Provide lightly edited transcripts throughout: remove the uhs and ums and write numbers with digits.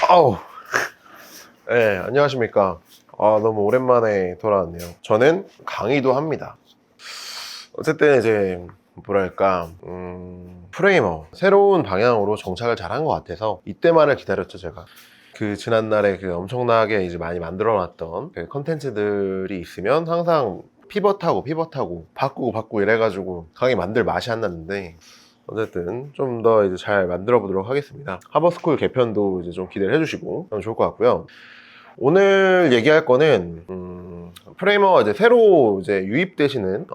아우. 네, 안녕하십니까. 너무 오랜만에 돌아왔네요. 저는 강의도 합니다. 어쨌든 이제 뭐랄까 프레이머 새로운 방향으로 정착을 잘한 것 같아서 이때만을 기다렸죠. 제가 그 지난날에 그 엄청나게 이제 많이 만들어 놨던 그 컨텐츠들이 있으면 항상 피벗하고 바꾸고 이래가지고 강의 만들 맛이 안 났는데, 어쨌든 좀 더 이제 잘 만들어 보도록 하겠습니다. 하버스쿨 개편도 이제 좀 기대를 해주시고 그럼 좋을 것 같고요. 오늘 얘기할 거는 프레이머 이제 새로 이제 유입되시는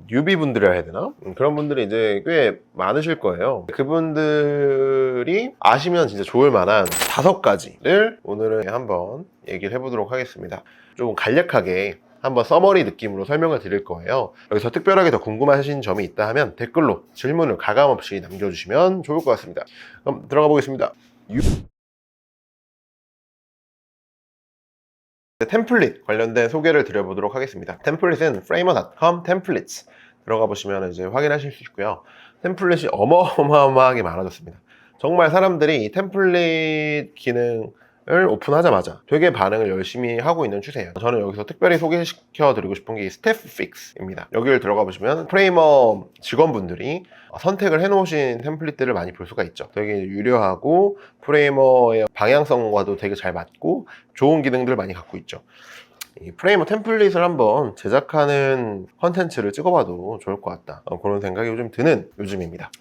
뉴비 분들이라 해야 되나? 그런 분들이 이제 꽤 많으실 거예요. 그분들이 아시면 진짜 좋을 만한 5가지를 오늘은 한번 얘기를 해보도록 하겠습니다. 좀 간략하게 한번 서머리 느낌으로 설명을 드릴 거예요. 여기서 특별하게 더 궁금하신 점이 있다 하면 댓글로 질문을 가감없이 남겨주시면 좋을 것 같습니다. 그럼 들어가 보겠습니다. 템플릿 관련된 소개를 드려보도록 하겠습니다. 템플릿은 framer.com templates 들어가 보시면 이제 확인하실 수 있고요. 템플릿이 어마어마하게 많아졌습니다. 정말 사람들이 이 템플릿 기능을 오픈하자마자 되게 반응을 열심히 하고 있는 추세예요. 저는 여기서 특별히 소개시켜 드리고 싶은 게 스태프 픽스입니다. 여기를 들어가 보시면 프레이머 직원분들이 선택을 해놓으신 템플릿들을 많이 볼 수가 있죠. 되게 유려하고 프레이머의 방향성과도 되게 잘 맞고 좋은 기능들을 많이 갖고 있죠. 이 프레이머 템플릿을 한번 제작하는 컨텐츠를 찍어봐도 좋을 것 같다, 그런 생각이 요즘 드는 요즘입니다.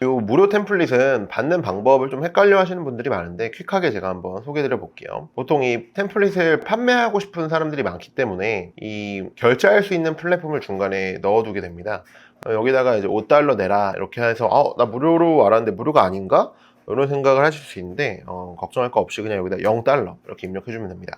이 무료 템플릿은 받는 방법을 좀 헷갈려 하시는 분들이 많은데 퀵하게 제가 한번 소개해 드려 볼게요. 보통 이 템플릿을 판매하고 싶은 사람들이 많기 때문에 이 결제할 수 있는 플랫폼을 중간에 넣어두게 됩니다. 여기다가 이제 $5 내라 이렇게 해서 나 무료로 알았는데 무료가 아닌가? 이런 생각을 하실 수 있는데 걱정할 거 없이 그냥 여기다 $0 이렇게 입력해 주면 됩니다.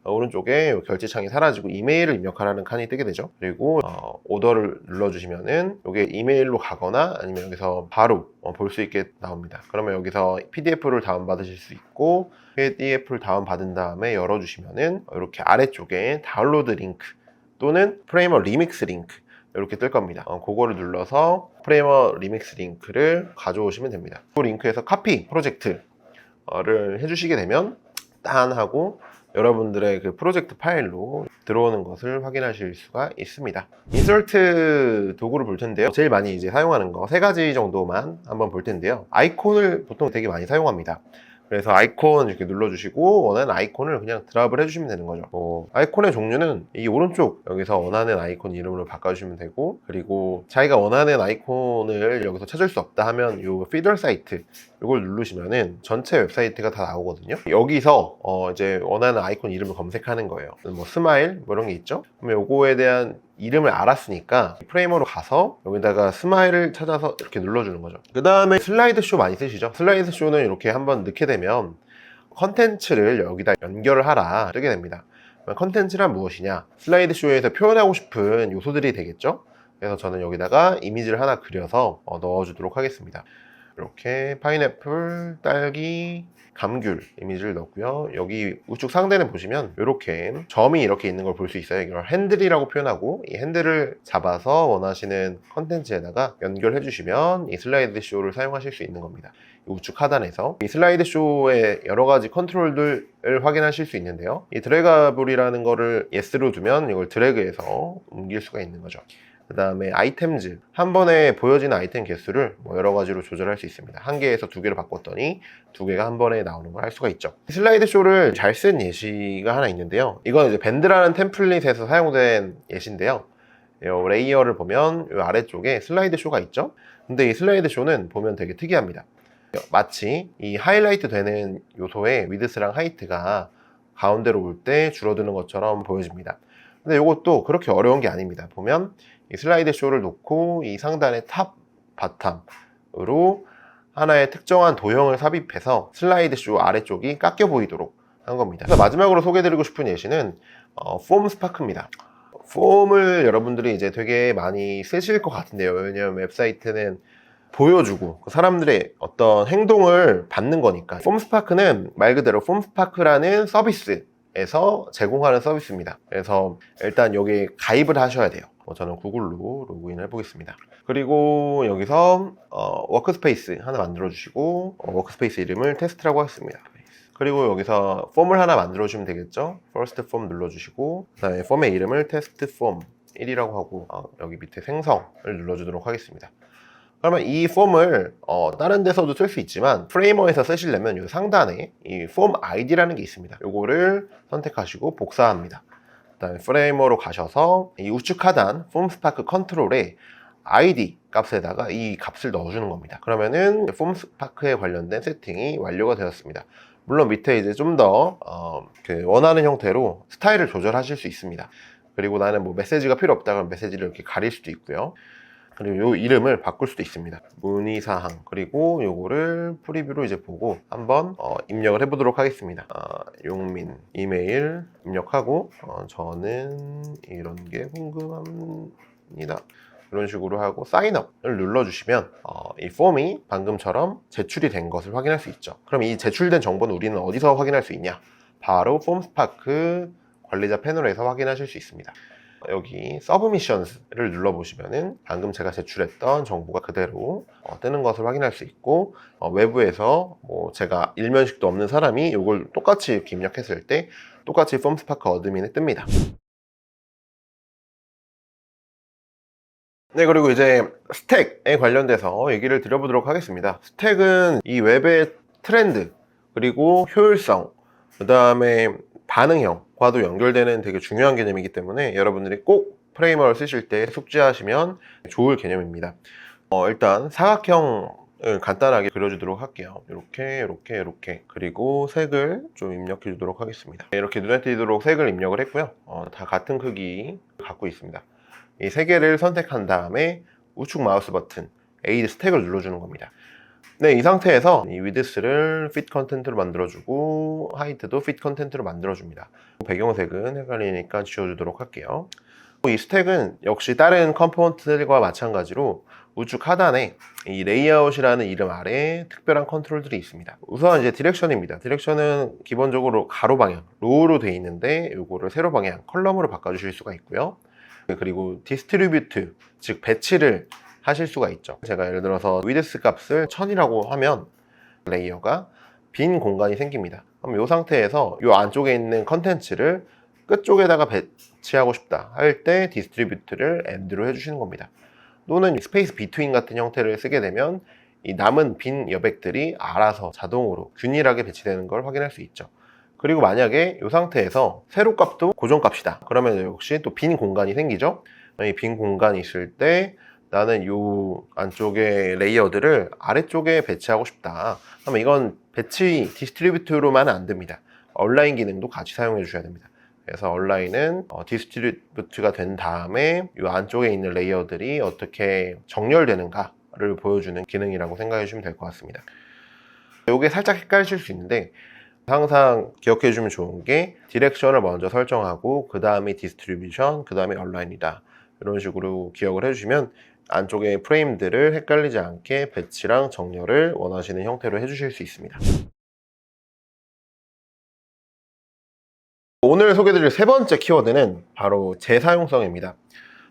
오른쪽에 결제창이 사라지고 이메일을 입력하라는 칸이 뜨게 되죠. 그리고 오더를 눌러주시면은 이게 이메일로 가거나 아니면 여기서 바로 볼 수 있게 나옵니다. 그러면 여기서 PDF를 다운받으실 수 있고, PDF를 다운받은 다음에 열어주시면은 이렇게 아래쪽에 다운로드 링크 또는 프레이머 리믹스 링크 이렇게 뜰 겁니다. 그거를 눌러서 프레이머 리믹스 링크를 가져오시면 됩니다. 그 링크에서 카피 프로젝트를 해주시게 되면 딴 하고 여러분들의 그 프로젝트 파일로 들어오는 것을 확인하실 수가 있습니다. 인서트 도구를 볼 텐데요. 제일 많이 이제 사용하는 거 3가지 정도만 한번 볼 텐데요. 아이콘을 보통 되게 많이 사용합니다. 그래서 아이콘 이렇게 눌러주시고 원하는 아이콘을 그냥 드랍을 해주시면 되는 거죠. 아이콘의 종류는 이 오른쪽 여기서 원하는 아이콘 이름으로 바꿔주시면 되고, 그리고 자기가 원하는 아이콘을 여기서 찾을 수 없다 하면 이 피더 사이트 이걸 누르시면은 전체 웹사이트가 다 나오거든요. 여기서 이제 원하는 아이콘 이름을 검색하는 거예요. 뭐 스마일 뭐 이런 게 있죠. 그러면 요거에 대한 이름을 알았으니까 프레이머로 가서 여기다가 스마일을 찾아서 이렇게 눌러주는 거죠. 그 다음에 슬라이드 쇼 많이 쓰시죠. 슬라이드 쇼는 이렇게 한번 넣게 되면 컨텐츠를 여기다 연결을 하라 뜨게 됩니다. 컨텐츠란 무엇이냐, 슬라이드 쇼에서 표현하고 싶은 요소들이 되겠죠. 그래서 저는 여기다가 이미지를 하나 그려서 넣어주도록 하겠습니다. 이렇게 파인애플, 딸기, 감귤 이미지를 넣고요. 여기 우측 상단에 보시면 이렇게 점이 이렇게 있는 걸 볼 수 있어요. 이걸 핸들이라고 표현하고, 이 핸들을 잡아서 원하시는 컨텐츠에다가 연결해 주시면 이 슬라이드 쇼를 사용하실 수 있는 겁니다. 우측 하단에서 이 슬라이드 쇼의 여러 가지 컨트롤들을 확인하실 수 있는데요. 이 드래그블이라는 거를 yes로 두면 이걸 드래그해서 옮길 수가 있는 거죠. 그 다음에 아이템즈, 한 번에 보여지는 아이템 개수를 뭐 여러 가지로 조절할 수 있습니다. 1개에서 2개로 바꿨더니 2개가 한 번에 나오는 걸 할 수가 있죠. 슬라이드 쇼를 잘 쓴 예시가 하나 있는데요. 이건 이제 밴드라는 템플릿에서 사용된 예시인데요. 이 레이어를 보면 이 아래쪽에 슬라이드 쇼가 있죠. 근데 이 슬라이드 쇼는 보면 되게 특이합니다. 마치 이 하이라이트 되는 요소의 위드스랑 하이트가 가운데로 올 때 줄어드는 것처럼 보여집니다. 근데 이것도 그렇게 어려운 게 아닙니다. 보면 이 슬라이드 쇼를 놓고 이 상단의 탑, 바텀으로 하나의 특정한 도형을 삽입해서 슬라이드 쇼 아래쪽이 깎여 보이도록 한 겁니다. 그래서 마지막으로 소개해드리고 싶은 예시는 폼 스파크입니다. 폼을 여러분들이 이제 되게 많이 쓰실 것 같은데요. 왜냐하면 웹사이트는 보여주고 사람들의 어떤 행동을 받는 거니까. 폼 스파크는 말 그대로 폼 스파크라는 서비스에서 제공하는 서비스입니다. 그래서 일단 여기 가입을 하셔야 돼요. 저는 구글로 로그인 해보겠습니다. 그리고 여기서 워크스페이스 하나 만들어 주시고 워크스페이스 이름을 테스트라고 하겠습니다. 그리고 여기서 폼을 하나 만들어 주시면 되겠죠. first form 눌러주시고 그다음에 폼의 이름을 test form 1이라고 하고 여기 밑에 생성을 눌러주도록 하겠습니다. 그러면 이 폼을 다른 데서도 쓸 수 있지만 프레이머에서 쓰시려면 이 상단에 이 폼 아이디라는 게 있습니다. 이거를 선택하시고 복사합니다. 그다음에 프레이머로 가셔서 이 우측 하단 폼 스파크 컨트롤에 id 값에다가 이 값을 넣어주는 겁니다. 그러면은 폼 스파크에 관련된 세팅이 완료가 되었습니다. 물론 밑에 이제 좀 더 원하는 형태로 스타일을 조절하실 수 있습니다. 그리고 나는 뭐 메시지가 필요 없다 그러면 메시지를 이렇게 가릴 수도 있고요. 그리고 이 이름을 바꿀 수도 있습니다. 문의사항. 그리고 요거를 프리뷰로 이제 보고 한번 입력을 해보도록 하겠습니다. 용민 이메일 입력하고 저는 이런 게 궁금합니다. 이런 식으로 하고 사인업을 눌러주시면 이 폼이 방금처럼 제출이 된 것을 확인할 수 있죠. 그럼 이 제출된 정보는 우리는 어디서 확인할 수 있냐? 바로 폼스파크 관리자 패널에서 확인하실 수 있습니다. 여기 서브미션스를 눌러보시면은 방금 제가 제출했던 정보가 그대로 뜨는 것을 확인할 수 있고 외부에서 뭐 제가 일면식도 없는 사람이 이걸 똑같이 이렇게 입력했을 때 똑같이 폼스파크 어드민에 뜹니다. 네, 그리고 이제 스택에 관련돼서 얘기를 드려보도록 하겠습니다. 스택은 이 웹의 트렌드, 그리고 효율성, 그 다음에 반응형과도 연결되는 되게 중요한 개념이기 때문에 여러분들이 꼭 프레임워크를 쓰실 때 숙지하시면 좋을 개념입니다. 일단 사각형을 간단하게 그려주도록 할게요. 이렇게 그리고 색을 좀 입력해 주도록 하겠습니다. 이렇게 눈에 띄도록 색을 입력을 했고요. 다 같은 크기 갖고 있습니다. 이 세 개를 선택한 다음에 우측 마우스 버튼 A드 스택을 눌러주는 겁니다. 네, 이 상태에서 이 위드스를 핏 컨텐트로 만들어주고 하이트도 핏 컨텐트로 만들어줍니다. 배경색은 헷갈리니까 지워주도록 할게요. 이 스택은 역시 다른 컴포넌트들과 마찬가지로 우측 하단에 이 레이아웃이라는 이름 아래에 특별한 컨트롤들이 있습니다. 우선 이제 디렉션입니다. 디렉션은 기본적으로 가로 방향, 로우로 되어 있는데 이거를 세로 방향, 컬럼으로 바꿔주실 수가 있고요. 그리고 디스트리뷰트, 즉 배치를 하실 수가 있죠. 제가 예를 들어서 위드스 값을 1000이라고 하면 레이어가 빈 공간이 생깁니다. 그럼 이 상태에서 이 안쪽에 있는 컨텐츠를 끝쪽에다가 배치하고 싶다 할 때 디스트리뷰트를 AND로 해주시는 겁니다. 또는 스페이스 비트윈 같은 형태를 쓰게 되면 이 남은 빈 여백들이 알아서 자동으로 균일하게 배치되는 걸 확인할 수 있죠. 그리고 만약에 이 상태에서 세로 값도 고정 값이다 그러면 역시 또 빈 공간이 생기죠. 이 빈 공간이 있을 때 나는 이 안쪽에 레이어들을 아래쪽에 배치하고 싶다 그러면 이건 배치 디스트리뷰트로만 안 됩니다. 얼라인 기능도 같이 사용해 주셔야 됩니다. 그래서 얼라인은 디스트리뷰트가 된 다음에 이 안쪽에 있는 레이어들이 어떻게 정렬되는가를 보여주는 기능이라고 생각해 주시면 될 것 같습니다. 이게 살짝 헷갈리실 수 있는데 항상 기억해 주면 좋은 게 디렉션을 먼저 설정하고 그 다음에 디스트리뷰션, 그 다음에 얼라인이다 이런 식으로 기억을 해주시면 안쪽에 프레임들을 헷갈리지 않게 배치랑 정렬을 원하시는 형태로 해주실 수 있습니다. 오늘 소개드릴 세 번째 키워드는 바로 재사용성입니다.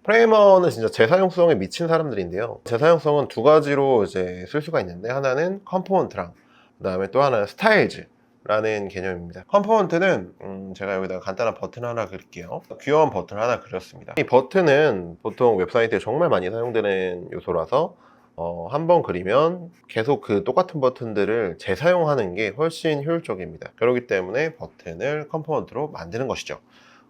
프레이머는 진짜 재사용성에 미친 사람들인데요. 재사용성은 두 가지로 이제 쓸 수가 있는데 하나는 컴포넌트랑 그 다음에 또 하나는 스타일즈 라는 개념입니다. 컴포넌트는 제가 여기다가 간단한 버튼 하나 그릴게요. 귀여운 버튼 하나 그렸습니다. 이 버튼은 보통 웹사이트에 정말 많이 사용되는 요소라서 한번 그리면 계속 그 똑같은 버튼들을 재사용하는 게 훨씬 효율적입니다. 그렇기 때문에 버튼을 컴포넌트로 만드는 것이죠.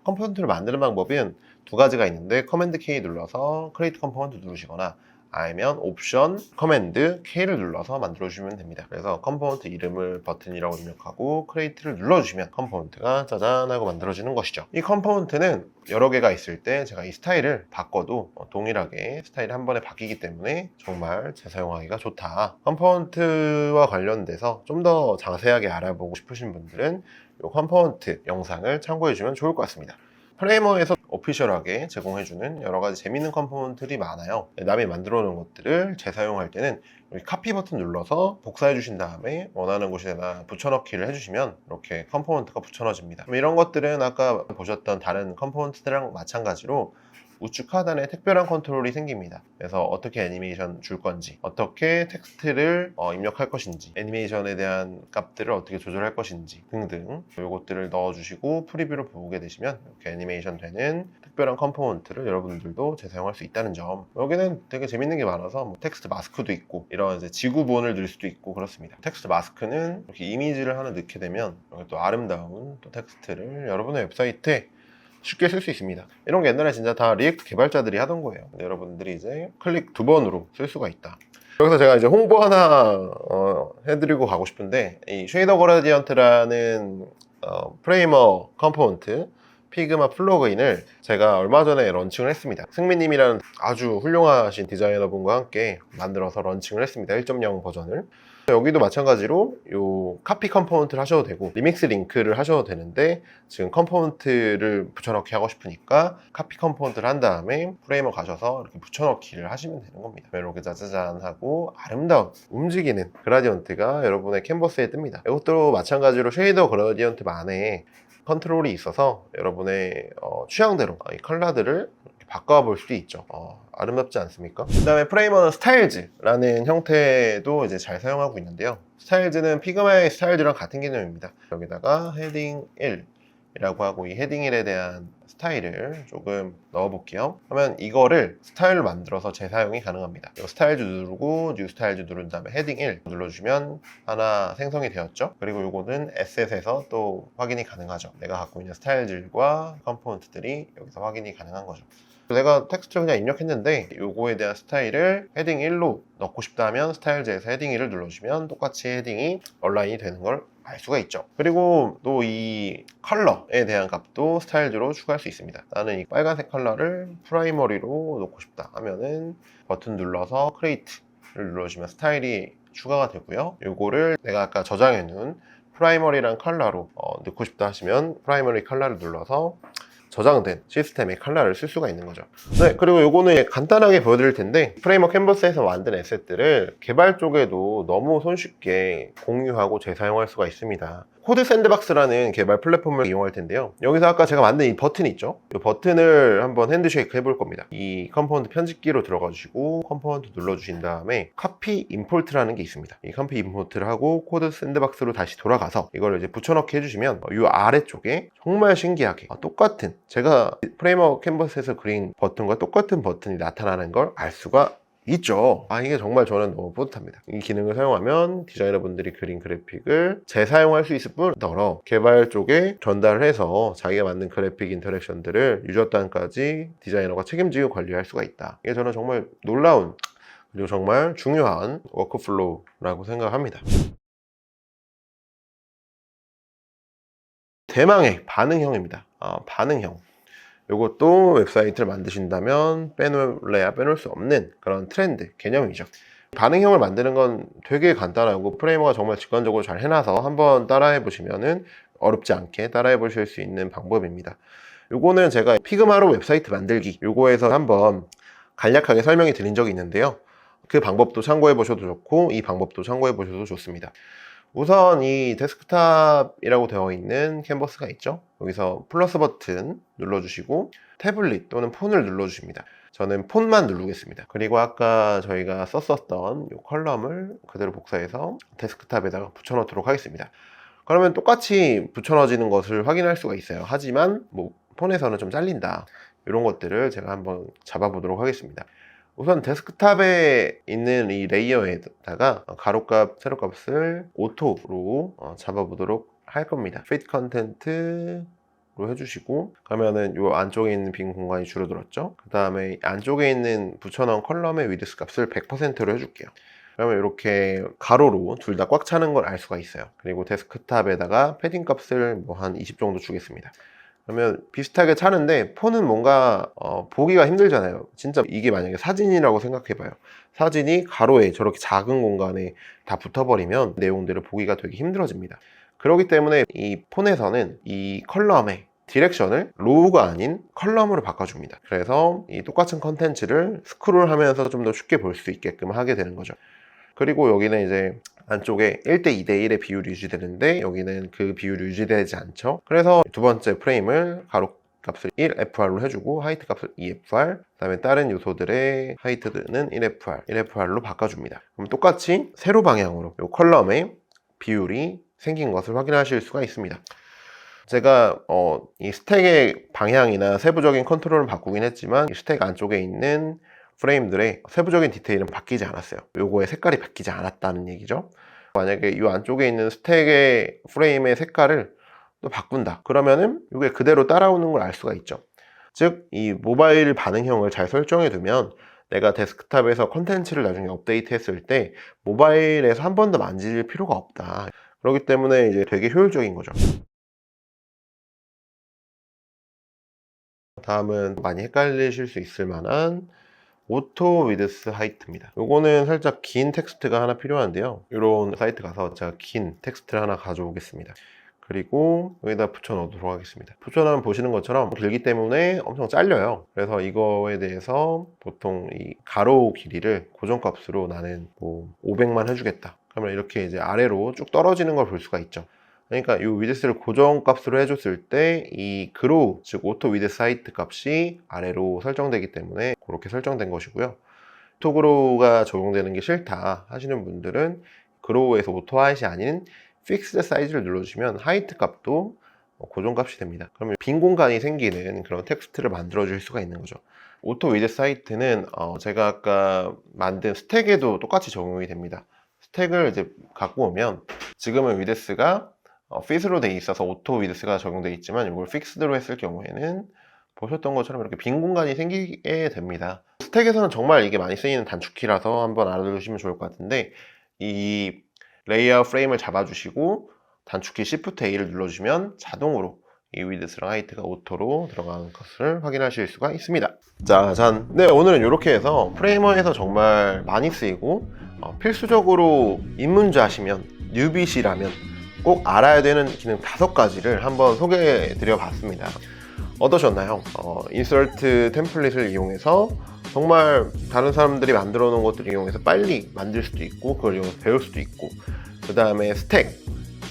컴포넌트를 만드는 방법은 두 가지가 있는데 커맨드 K 눌러서 크리에이트 컴포넌트 누르시거나 아니면 옵션 커맨드 K를 눌러서 만들어 주시면 됩니다. 그래서 컴포넌트 이름을 버튼이라고 입력하고 크리에이트를 눌러주시면 컴포넌트가 짜잔 하고 만들어지는 것이죠. 이 컴포넌트는 여러 개가 있을 때 제가 이 스타일을 바꿔도 동일하게 스타일이 한 번에 바뀌기 때문에 정말 재사용하기가 좋다. 컴포넌트와 관련돼서 좀 더 자세하게 알아보고 싶으신 분들은 이 컴포넌트 영상을 참고해 주면 좋을 것 같습니다. 프레이머에서 오피셜하게 제공해주는 여러 가지 재밌는 컴포넌트들이 많아요. 남이 만들어 놓은 것들을 재사용할 때는 여기 카피 버튼 눌러서 복사해 주신 다음에 원하는 곳에다 붙여넣기를 해주시면 이렇게 컴포넌트가 붙여넣어집니다. 이런 것들은 아까 보셨던 다른 컴포넌트들이랑 마찬가지로 우측 하단에 특별한 컨트롤이 생깁니다. 그래서 어떻게 애니메이션 줄 건지, 어떻게 텍스트를 입력할 것인지, 애니메이션에 대한 값들을 어떻게 조절할 것인지 등등 이것들을 넣어주시고 프리뷰를 보게 되시면 이렇게 애니메이션 되는 특별한 컴포넌트를 여러분들도 재사용할 수 있다는 점. 여기는 되게 재밌는 게 많아서 뭐 텍스트 마스크도 있고 이런 이제 지구본을 넣을 수도 있고 그렇습니다. 텍스트 마스크는 이렇게 이미지를 하나 넣게 되면 여기 또 아름다운 또 텍스트를 여러분의 웹사이트에 쉽게 쓸 수 있습니다. 이런 게 옛날에 진짜 다 리액트 개발자들이 하던 거예요. 근데 여러분들이 이제 클릭 2번으로 쓸 수가 있다. 여기서 제가 이제 홍보 하나 해드리고 가고 싶은데, 이 쉐이더 그라디언트라는 프레이머 컴포넌트 피그마 플러그인을 제가 얼마 전에 런칭을 했습니다. 승민님이라는 아주 훌륭하신 디자이너분과 함께 만들어서 런칭을 했습니다. 1.0 버전을. 여기도 마찬가지로 요 카피 컴포넌트를 하셔도 되고 리믹스 링크를 하셔도 되는데, 지금 컴포넌트를 붙여넣기 하고 싶으니까 카피 컴포넌트를 한 다음에 프레이머 가셔서 이렇게 붙여넣기를 하시면 되는 겁니다. 이렇게 짜자잔 하고 아름다운 움직이는 그라디언트가 여러분의 캔버스에 뜹니다. 이것도 마찬가지로 쉐이더 그라디언트만의 컨트롤이 있어서 여러분의 취향대로 이 컬러들을 바꿔볼 수도 있죠. 아름답지 않습니까? 그 다음에 프레이머는 스타일즈라는 형태도 이제 잘 사용하고 있는데요. 스타일즈는 피그마의 스타일즈랑 같은 개념입니다. 여기다가 헤딩 1이라고 하고 이 헤딩 1에 대한 스타일을 조금 넣어볼게요. 그러면 이거를 스타일로 만들어서 재사용이 가능합니다. 스타일즈 누르고 뉴 스타일즈 누른 다음에 헤딩 1 눌러주시면 하나 생성이 되었죠. 그리고 요거는 에셋에서 또 확인이 가능하죠. 내가 갖고 있는 스타일즈과 컴포넌트들이 여기서 확인이 가능한 거죠. 내가 텍스트를 그냥 입력했는데 요거에 대한 스타일을 헤딩 1로 넣고 싶다면 스타일즈에서 헤딩 1을 눌러주시면 똑같이 헤딩이 얼라인이 되는 걸 알 수가 있죠. 그리고 또 이 컬러에 대한 값도 스타일즈로 추가할 수 있습니다. 나는 이 빨간색 컬러를 프라이머리로 놓고 싶다 하면은 버튼 눌러서 크리에이트를 눌러주시면 스타일이 추가가 되고요. 요거를 내가 아까 저장해 놓은 프라이머리란 컬러로 넣고 싶다 하시면 프라이머리 컬러를 눌러서 저장된 시스템의 컬러를 쓸 수가 있는 거죠. 네, 그리고 요거는 간단하게 보여드릴 텐데, 프레이머 캔버스에서 만든 에셋들을 개발 쪽에도 너무 손쉽게 공유하고 재사용할 수가 있습니다. 코드 샌드박스라는 개발 플랫폼을 이용할 텐데요. 여기서 아까 제가 만든 이 버튼이 있죠? 이 버튼을 한번 핸드쉐이크 해볼 겁니다. 이 컴포넌트 편집기로 들어가 주시고 컴포넌트 눌러주신 다음에 카피 임포트라는 게 있습니다. 이 카피 임포트를 하고 코드 샌드박스로 다시 돌아가서 이걸 이제 붙여넣기 해주시면 이 아래쪽에 정말 신기하게 똑같은, 제가 프레이머 캔버스에서 그린 버튼과 똑같은 버튼이 나타나는 걸 알 수가 있죠. 이게 정말 저는 너무 뿌듯합니다. 이 기능을 사용하면 디자이너분들이 그린 그래픽을 재사용할 수 있을 뿐더러 개발 쪽에 전달을 해서 자기가 만든 그래픽 인터랙션들을 유저단까지 디자이너가 책임지고 관리할 수가 있다. 이게 저는 정말 놀라운 그리고 정말 중요한 워크플로우라고 생각합니다. 대망의 반응형입니다. 반응형. 이것도 웹사이트를 만드신다면 빼놓을래야 빼놓을 수 없는 그런 트렌드 개념이죠. 반응형을 만드는 건 되게 간단하고 프레이머가 정말 직관적으로 잘 해놔서 한번 따라해 보시면은 어렵지 않게 따라해 보실 수 있는 방법입니다. 요거는 제가 피그마로 웹사이트 만들기 요거에서 한번 간략하게 설명해 드린 적이 있는데요. 그 방법도 참고해 보셔도 좋고 이 방법도 참고해 보셔도 좋습니다. 우선 이 데스크탑이라고 되어 있는 캔버스가 있죠. 여기서 플러스 버튼 눌러주시고 태블릿 또는 폰을 눌러주십니다. 저는 폰만 누르겠습니다. 그리고 아까 저희가 썼었던 이 컬럼을 그대로 복사해서 데스크탑에다가 붙여넣도록 하겠습니다. 그러면 똑같이 붙여넣어지는 것을 확인할 수가 있어요. 하지만 뭐 폰에서는 좀 잘린다. 이런 것들을 제가 한번 잡아보도록 하겠습니다. 우선 데스크탑에 있는 이 레이어에다가 가로값, 세로값을 오토로 잡아보도록 할 겁니다. fit 컨텐트로 해주시고, 그러면은 이 안쪽에 있는 빈 공간이 줄어들었죠. 그 다음에 안쪽에 있는 붙여넣은 컬럼의 위드스 값을 100%로 해줄게요. 그러면 이렇게 가로로 둘 다 꽉 차는 걸 알 수가 있어요. 그리고 데스크탑에다가 패딩 값을 뭐 한 20 정도 주겠습니다. 그러면 비슷하게 차는데 폰은 뭔가 보기가 힘들잖아요. 진짜 이게 만약에 사진이라고 생각해봐요. 사진이 가로에 저렇게 작은 공간에 다 붙어버리면 내용들을 보기가 되게 힘들어집니다. 그렇기 때문에 이 폰에서는 이 컬럼의 디렉션을 로우가 아닌 컬럼으로 바꿔줍니다. 그래서 이 똑같은 컨텐츠를 스크롤 하면서 좀 더 쉽게 볼 수 있게끔 하게 되는 거죠. 그리고 여기는 이제 안쪽에 1대 2대 1의 비율이 유지되는데 여기는 그 비율이 유지되지 않죠. 그래서 두 번째 프레임을 가로 값을 1FR로 해주고 하이트 값을 2FR, 그 다음에 다른 요소들의 하이트는 1FR로 바꿔줍니다. 그럼 똑같이 세로 방향으로 이 컬럼의 비율이 생긴 것을 확인하실 수가 있습니다. 제가 이 스택의 방향이나 세부적인 컨트롤을 바꾸긴 했지만 이 스택 안쪽에 있는 프레임들의 세부적인 디테일은 바뀌지 않았어요. 요거의 색깔이 바뀌지 않았다는 얘기죠. 만약에 이 안쪽에 있는 스택의 프레임의 색깔을 또 바꾼다 그러면은 이게 그대로 따라오는 걸 알 수가 있죠. 즉 이 모바일 반응형을 잘 설정해 두면 내가 데스크탑에서 컨텐츠를 나중에 업데이트 했을 때 모바일에서 한 번 더 만질 필요가 없다. 그렇기 때문에 이제 되게 효율적인 거죠. 다음은 많이 헷갈리실 수 있을 만한 오토 위드스 하이트입니다. 요거는 살짝 긴 텍스트가 하나 필요한데요. 이런 사이트 가서 제가 긴 텍스트를 하나 가져오겠습니다. 그리고 여기다 붙여 넣도록 하겠습니다. 붙여넣으면 보시는 것처럼 길기 때문에 엄청 잘려요. 그래서 이거에 대해서 보통 이 가로 길이를 고정값으로 나는 뭐 500만 해주겠다. 그러면 이렇게 이제 아래로 쭉 떨어지는 걸 볼 수가 있죠. 그러니까 이 위드스를 고정값으로 해줬을 때 이 그로우, 즉 오토 위드스 하이트 값이 아래로 설정되기 때문에 그렇게 설정된 것이고요. 오토 그로우가 적용되는 게 싫다 하시는 분들은 그로우에서 오토 하이트이 아닌 픽스드 사이즈를 눌러주시면 하이트 값도 고정값이 됩니다. 그러면 빈 공간이 생기는 그런 텍스트를 만들어 줄 수가 있는 거죠. 오토 위드스 하이트는 제가 아까 만든 스택에도 똑같이 적용이 됩니다. 스택을 이제 갖고 오면 지금은 위드스가 핏으로 돼 있어서 오토 위드스가 적용되어 있지만 이걸 픽스드로 했을 경우에는 보셨던 것처럼 이렇게 빈 공간이 생기게 됩니다. 스택에서는 정말 이게 많이 쓰이는 단축키라서 한번 알아두시면 좋을 것 같은데 이 레이아웃 프레임을 잡아주시고 단축키 Shift A를 눌러주시면 자동으로 이 위드스랑 하이트가 오토로 들어가는 것을 확인하실 수가 있습니다. 짜잔! 네, 오늘은 이렇게 해서 프레이머에서 정말 많이 쓰이고 필수적으로 입문자시면 뉴비시라면 꼭 알아야 되는 기능 5가지를 한번 소개해 드려 봤습니다. 어떠셨나요? 인서트 템플릿을 이용해서 정말 다른 사람들이 만들어 놓은 것들을 이용해서 빨리 만들 수도 있고 그걸 이용해서 배울 수도 있고 그 다음에 스택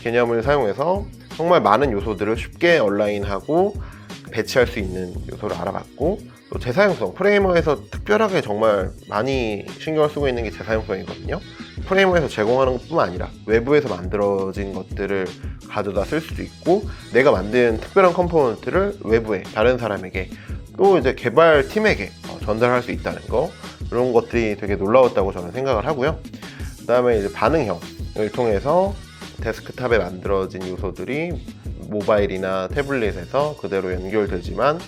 개념을 사용해서 정말 많은 요소들을 쉽게 온라인하고 배치할 수 있는 요소를 알아봤고 또 재사용성, 프레이머에서 특별하게 정말 많이 신경을 쓰고 있는 게 재사용성이거든요. 프레이머에서 제공하는 것뿐만 아니라 외부에서 만들어진 것들을 가져다 쓸 수도 있고 내가 만든 특별한 컴포넌트를 외부에 다른 사람에게 또 이제 개발팀에게 전달할 수 있다는 거, 이런 것들이 되게 놀라웠다고 저는 생각을 하고요. 그 다음에 이제 반응형을 통해서 데스크탑에 만들어진 요소들이 모바일이나 태블릿에서 그대로 연결되지만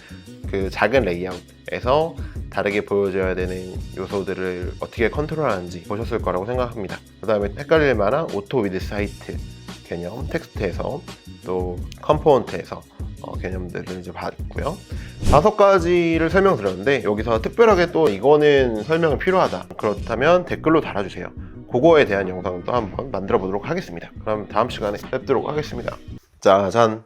그 작은 레이아웃에서 다르게 보여져야 되는 요소들을 어떻게 컨트롤하는지 보셨을 거라고 생각합니다. 그 다음에 헷갈릴 만한 오토 위드스 하이트 개념, 텍스트에서 또 컴포넌트에서 개념들을 이제 봤고요. 5가지를 설명드렸는데 여기서 특별하게 또 이거는 설명이 필요하다 그렇다면 댓글로 달아주세요. 그거에 대한 영상도 한번 만들어 보도록 하겠습니다. 그럼 다음 시간에 뵙도록 하겠습니다. 짜잔!